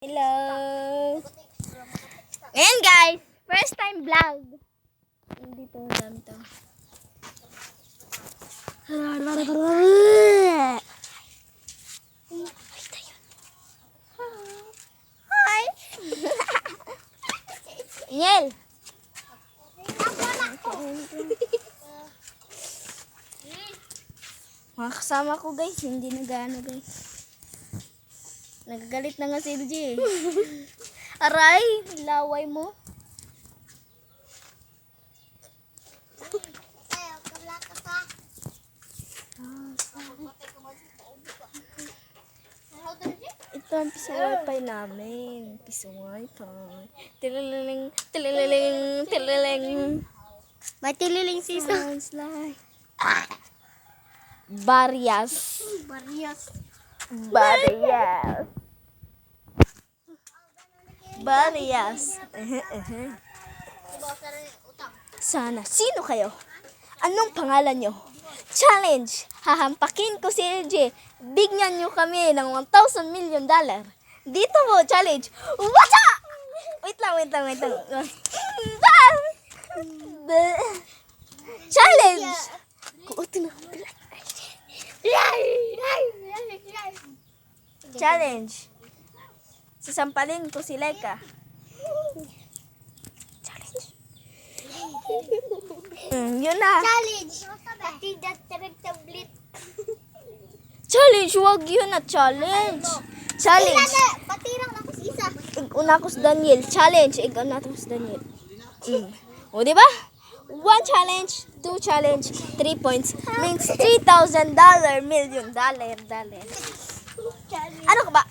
Hello! Ngayon guys, first time vlog. Dito, dami to. Hi! Niel! Mga kasama ko guys, hindi nagana guys. Nagagalit na nga si LG. Aray, laway mo. Ito ang piso wifi namin. Piso wifi. Tililing, tililing, tililing. May tililing sisa. Sounds like Barrias. Barrios. Barrias. Barrias. Sana. Sino kayo? Anong pangalan nyo? Challenge. Hahampakin ko si LJ. Bigyan nyo kami ng $1,000 million. Dito mo, challenge. What's up? Wait lang. Challenge. Kuuto na. Challenge. Sasampalin ko si Laika. Challenge. Yun na. Challenge. Patidat tablet. Challenge, wag yun na challenge. Challenge. Patirang na ko si isa. Una ko si Daniel. Challenge. Una ko si Daniel. O, diba? 1 challenge, 2 challenge, 3 points means $3,000 million. Ano ka ba?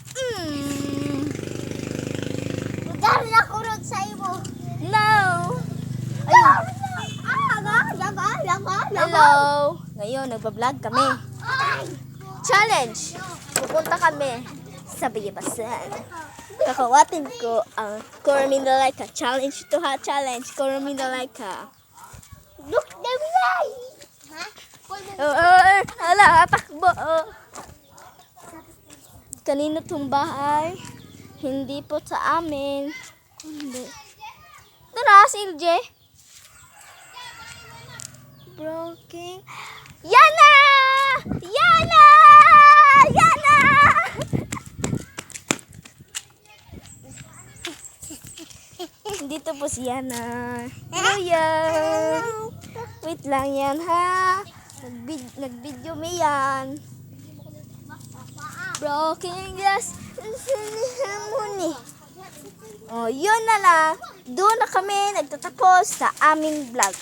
Dahil na kurot sa imo. No. Ayun. Hello. Ngayon, nagbablog kami. Challenge. Pupunta kami sa Bigibasan. Kakawatin ko ang Coramino Laika. Challenge to ha. Challenge. Coramino Laika. Look the way. Hala, takbo. Kanino tong bahay? Hindi po sa amin. Hindi. Tara, LJ. Broken. Yana! Yana! Yana! Dito po si Yana. Kuya. Wait lang yan ha. Nag-video may yan. Broken glass. Harmony. Oh, yun na lang. Doon na kami nagtatapos sa aming vlog.